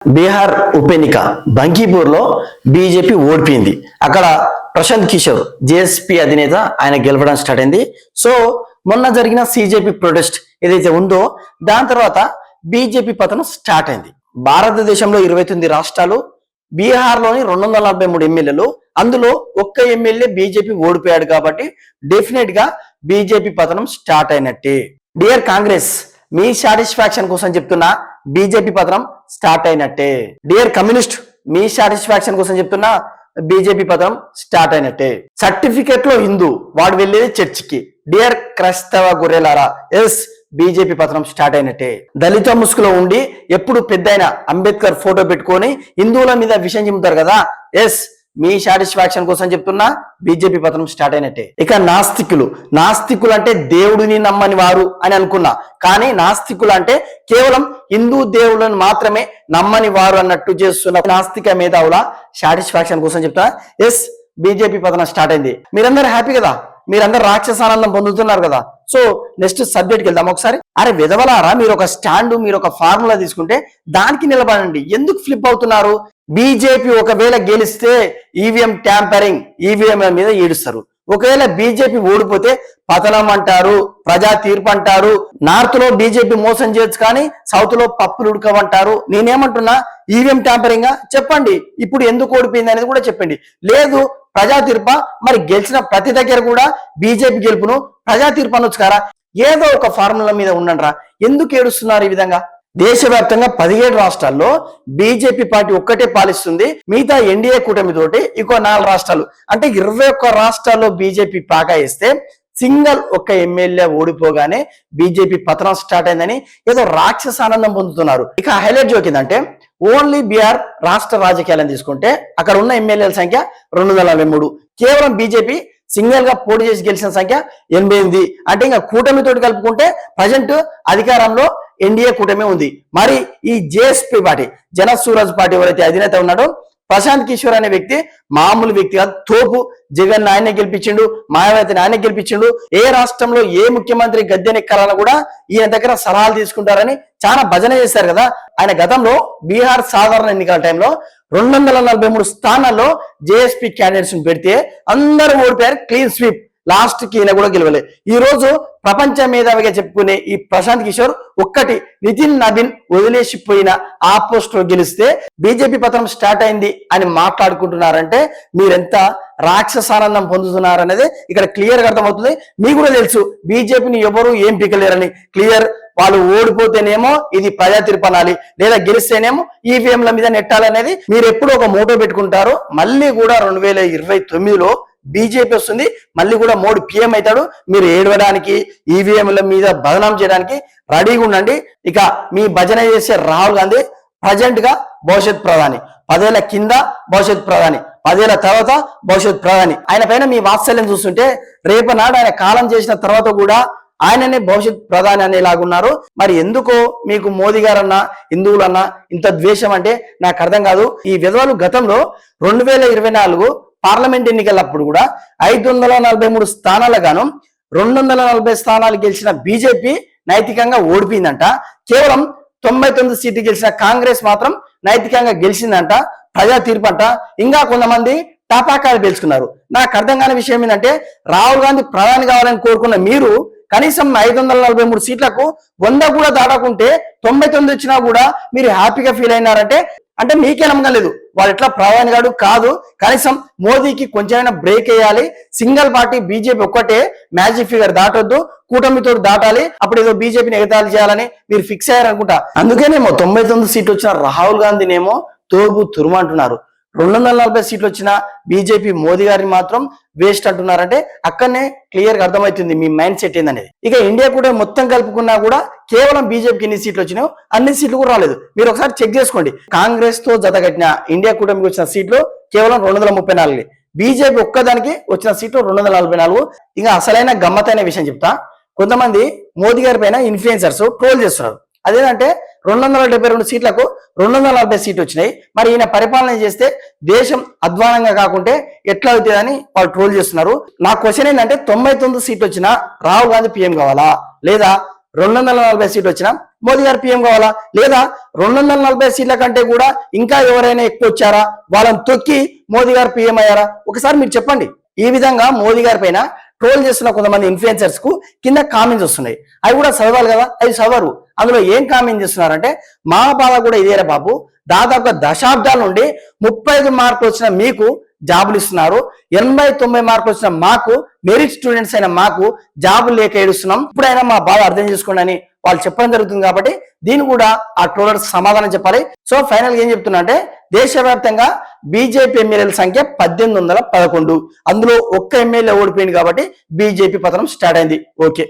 బీహార్ ఉప ఎన్నిక బంకీపూర్లో బీజేపీ ఓడిపోయింది. అక్కడ ప్రశాంత్ కిషోర్ జేఎస్పీ అధినేత ఆయన గెలవడం స్టార్ట్ అయింది. సో మొన్న జరిగిన సిజేపీ ప్రొటెస్ట్ ఏదైతే ఉందో దాని తర్వాత బీజేపీ పతనం స్టార్ట్ అయింది. భారతదేశంలో 29 రాష్ట్రాలు, బీహార్లోని 243 ఎమ్మెల్యేలు, అందులో ఒక్క ఎమ్మెల్యే బీజేపీ ఓడిపోయాడు. కాబట్టి డెఫినెట్ గా బీజేపీ పతనం స్టార్ట్ అయినట్టే. డియర్ కాంగ్రెస్, మీ సాటిస్ఫాక్షన్ కోసం చెప్తున్నా, బీజేపీ పతనం స్టార్ట్ అయినట్టే. డియర్ కమ్యూనిస్ట్, మీ సాటిస్ఫాక్షన్ కోసం చెప్తున్నా, బీజేపీ పతనం స్టార్ట్ అయినట్టే. సర్టిఫికెట్ లో హిందూ, వాడు వెళ్ళేది చర్చికి. డియర్ క్రైస్తవ గొర్రెలారా, ఎస్, బీజేపీ పతనం స్టార్ట్ అయినట్టే. దళిత ముసుగులో ఉండి ఎప్పుడు పెద్దయిన అంబేద్కర్ ఫోటో పెట్టుకొని హిందువుల మీద విషయం చెబుతారు కదా, ఎస్, మీ సాటిస్ఫాక్షన్ కోసం చెప్తున్నా, బీజేపీ పతనం స్టార్ట్ అయినట్టే. ఇక నాస్తికులు అంటే దేవుడిని నమ్మని వారు అని అనుకున్నా, కానీ నాస్తికులు అంటే కేవలం హిందూ దేవుళ్ళను మాత్రమే నమ్మని వారు అన్నట్టు చేస్తున్న నాస్తిక మేధావుల సాటిస్ఫాక్షన్ కోసం చెప్తున్నా, ఎస్, బీజేపీ పతనం స్టార్ట్ అయింది. మీరందరూ హ్యాపీ కదా, మీరందరూ రాక్షసానందం పొందుతున్నారు కదా. సో నెక్స్ట్ సబ్జెక్ట్కి వెళ్దాం ఒకసారి. అరే విధవలారా, మీరు ఒక స్టాండ్, మీరు ఒక ఫార్ములా తీసుకుంటే దానికి నిలబడండి. ఎందుకు ఫ్లిప్ అవుతున్నారు? బీజేపీ ఒకవేళ గెలిస్తే ఈవీఎం ట్యాంపరింగ్, ఈవీఎం మీద ఏడుస్తారు. ఒకవేళ బీజేపీ ఓడిపోతే పతనం అంటారు, ప్రజా తీర్పు అంటారు. నార్త్ లో బీజేపీ మోసం చేయొచ్చు, కానీ సౌత్ లో పప్పులు ఉడకవంటారు. నేనేమంటున్నా, ఈవీఎం ట్యాంపరింగ్ చెప్పండి, ఇప్పుడు ఎందుకు ఓడిపోయింది అనేది కూడా చెప్పండి. లేదు ప్రజా తీర్ప, మరి గెలిచిన ప్రతి దగ్గర కూడా బీజేపీ గెలుపును ప్రజా తీర్పు అనొచ్చు కదా. ఏదో ఒక ఫార్ములా మీద ఉండండిరా, ఎందుకు ఏడుస్తున్నారు ఈ విధంగా? దేశవ్యాప్తంగా 17 రాష్ట్రాల్లో బీజేపీ పార్టీ ఒక్కటే పాలిస్తుంది. మిగతా ఎన్డీఏ కూటమి తోటి ఇంకో 4 రాష్ట్రాలు, అంటే 21 రాష్ట్రాల్లో బీజేపీ పాగా వేస్తే సింగల్ ఒక్క ఎమ్మెల్యే ఓడిపోగానే బీజేపీ పతనం స్టార్ట్ అయిందని ఏదో రాక్షస ఆనందం పొందుతున్నారు. ఇక హైలైట్ జోక్ ఏంటంటే, ఓన్లీ బీహార్ రాష్ట్ర రాజకీయాలను తీసుకుంటే అక్కడ ఉన్న ఎమ్మెల్యేల సంఖ్య 243. కేవలం బీజేపీ సింగిల్ గా పోటీ చేసి గెలిచిన సంఖ్య 88. అంటే ఇంకా కూటమితోటి కలుపుకుంటే ప్రజెంట్ అధికారంలో ఎన్డీఏ కూటమి ఉంది. మరి ఈ జేఎస్పీ పార్టీ, జనసూరజ్ పార్టీ ఎవరైతే అధినేత ఉన్నాడో ప్రశాంత్ కిషోర్ అనే వ్యక్తి మామూలు వ్యక్తి కాదు, తోపు. జగన్ ఆయనే గెలిపించిండు, మాయావతిని ఆయనే గెలిపించిండు. ఏ రాష్ట్రంలో ఏ ముఖ్యమంత్రి గద్దెనెక్కాలని కూడా ఈయన దగ్గర సలహాలు తీసుకుంటారని చాలా భజన చేశారు కదా. ఆయన గతంలో బీహార్ సాధారణ ఎన్నికల టైంలో 243 స్థానాల్లో జేఎస్పీ క్యాండిడేట్స్ పెడితే అందరూ ఓడిపోయారు, క్లీన్ స్వీప్. లాస్ట్ కి ఈయన కూడా గెలవలేదు. ఈ రోజు ప్రపంచ మేధావిగా చెప్పుకునే ఈ ప్రశాంత్ కిషోర్ ఒక్కటి నితిన్ నబీన్ వదిలేసిపోయిన ఆ పోస్ట్ లో గెలిస్తే బీజేపీ పతనం స్టార్ట్ అయింది అని మాట్లాడుకుంటున్నారంటే మీరెంత రాక్షసానందం పొందుతున్నారనేది ఇక్కడ క్లియర్ గా అర్థమవుతుంది. మీకు కూడా తెలుసు బీజేపీని ఎవరు ఏం పికలేరని. క్లియర్, వాళ్ళు ఓడిపోతేనేమో ఇది ప్రజా తీర్పు అనాలి, లేదా గెలిస్తేనేమో ఈవీఎంల మీద నెట్టాలనేది మీరు ఎప్పుడు ఒక మోటో పెట్టుకుంటారో. మళ్ళీ కూడా 2029లో బీజేపీ వస్తుంది, మళ్ళీ కూడా మోడీ పీఎం అవుతాడు. మీరు ఏడవడానికి, ఈవీఎంల మీద బదనాం చేయడానికి రెడీగా ఉండండి. ఇక మీ భజన చేసే రాహుల్ గాంధీ ప్రజెంట్ గా భవిష్యత్ ప్రధాని, 10 ఏళ్ల కింద భవిష్యత్ ప్రధాని, 10 ఏళ్ల తర్వాత భవిష్యత్ ప్రధాని. ఆయన పైన మీ వాత్సల్యం చూస్తుంటే రేపనాడు ఆయన కాలం చేసిన తర్వాత కూడా ఆయననే భవిష్యత్ ప్రధాని అనేలాగున్నారు. మరి ఎందుకో మీకు మోదీ గారన్నా, హిందువులన్నా ఇంత ద్వేషం అంటే నాకు అర్థం కాదు. ఈ విధవలు గతంలో 2024 పార్లమెంట్ ఎన్నికలప్పుడు కూడా 543 స్థానాల గాను 240 స్థానాలు గెలిచిన బీజేపీ నైతికంగా ఓడిపోయిందంట. కేవలం 99 సీట్లు గెలిచిన కాంగ్రెస్ మాత్రం నైతికంగా గెలిచిందంట. ప్రజా తీర్పు అంట. ఇంకా కొంతమంది టాపాకాయలు పేల్చుకున్నారు. నాకు అర్థం కాని విషయం ఏంటంటే, రాహుల్ గాంధీ ప్రధాని కావాలని కోరుకున్న మీరు కనీసం 543 సీట్లకు 100 కూడా దాటకుంటే 99 వచ్చినా కూడా మీరు హ్యాపీగా ఫీల్ అయినారంటే అంటే మీకే నమ్మకం లేదు. వాళ్ళు ఎట్లా ప్రధాని గాడు కాదు. కనీసం మోదీకి కొంచెమైనా బ్రేక్ వేయాలి. సింగిల్ పార్టీ బీజేపీ ఒక్కటే మ్యాజిక్ ఫిగర్ దాటొద్దు, కూటమితో దాటాలి. అప్పుడు ఏదో బీజేపీని ఎగతాళి చేయాలని మీరు ఫిక్స్ అయ్యారనుకుంటా. అందుకేనేమో 99 సీట్లు వచ్చిన రాహుల్ గాంధీనేమో తోపు తురుమంటున్నారు. 240 సీట్లు వచ్చిన బీజేపీ మోదీ గారిని మాత్రం వేస్ట్ అంటున్నారంటే అక్కడనే క్లియర్ గా అర్థమవుతుంది మీ మైండ్ సెట్ ఏందనేది. ఇక ఇండియా కూడా మొత్తం కలుపుకున్నా కూడా కేవలం బీజేపీకి ఎన్ని సీట్లు వచ్చినాయో అన్ని సీట్లు కూడా రాలేదు. మీరు ఒకసారి చెక్ చేసుకోండి. కాంగ్రెస్ తో జతగట్టిన ఇండియా కూటమికి వచ్చిన సీట్లు కేవలం 234. బీజేపీ ఒక్కదానికి వచ్చిన సీట్లు 244. ఇంకా అసలైన గమ్మతైన విషయం చెప్తా. కొంతమంది మోదీ గారి పైన ఇన్ఫ్లుయెన్సర్స్ ట్రోల్ చేస్తున్నారు. అదేంటంటే 272 సీట్లకు 240 సీట్లు వచ్చినాయి. మరి ఈయన పరిపాలన చేస్తే దేశం అధ్వానంగా కాకుంటే ఎట్లా అవుతుందని వాళ్ళు ట్రోల్ చేస్తున్నారు. నా క్వశ్చన్ ఏంటంటే, 99 సీట్లు వచ్చినా రాహుల్ గాంధీ పీఎం కావాలా, లేదా 240 సీట్లు వచ్చినా మోదీ గారు పీఎం కావాలా, లేదా 240 సీట్ల కంటే కూడా ఇంకా ఎవరైనా ఎక్కువ వచ్చారా, వాళ్ళని తొక్కి మోదీ గారు పీఎం అయ్యారా? ఒకసారి మీరు చెప్పండి. ఈ విధంగా మోదీ గారి పైన ట్రోల్ చేస్తున్న కొంతమంది ఇన్ఫ్లుయెన్సర్స్ కు కింద కామెంట్స్ వస్తున్నాయి. అవి కూడా చదవాలి కదా, అవి చదవరు. అందులో ఏం కామెంట్ చేస్తున్నారంటే, మా బాధ కూడా ఇదేరా బాబు, దాదాపు దశాబ్దాల నుండి 35 మార్కులు వచ్చిన మీకు జాబులు ఇస్తున్నారు, 80-90 మార్కులు వచ్చిన మాకు, మెరిట్ స్టూడెంట్స్ అయిన మాకు జాబులు లేక ఏడుస్తున్నాం, ఇప్పుడైనా మా బాధ అర్థం చేసుకోండి అని వాళ్ళు చెప్పడం జరుగుతుంది. కాబట్టి దీన్ని కూడా ఆ ట్రోలర్స్ సమాధానం చెప్పాలి. సో ఫైనల్ గా ఏం చెప్తున్నా అంటే, దేశవ్యాప్తంగా బీజేపీ ఎమ్మెల్యేల సంఖ్య 1811, అందులో ఒక్క ఎమ్మెల్యే ఓడిపోయింది కాబట్టి బీజేపీ పతనం స్టార్ట్ అయింది. ఓకే.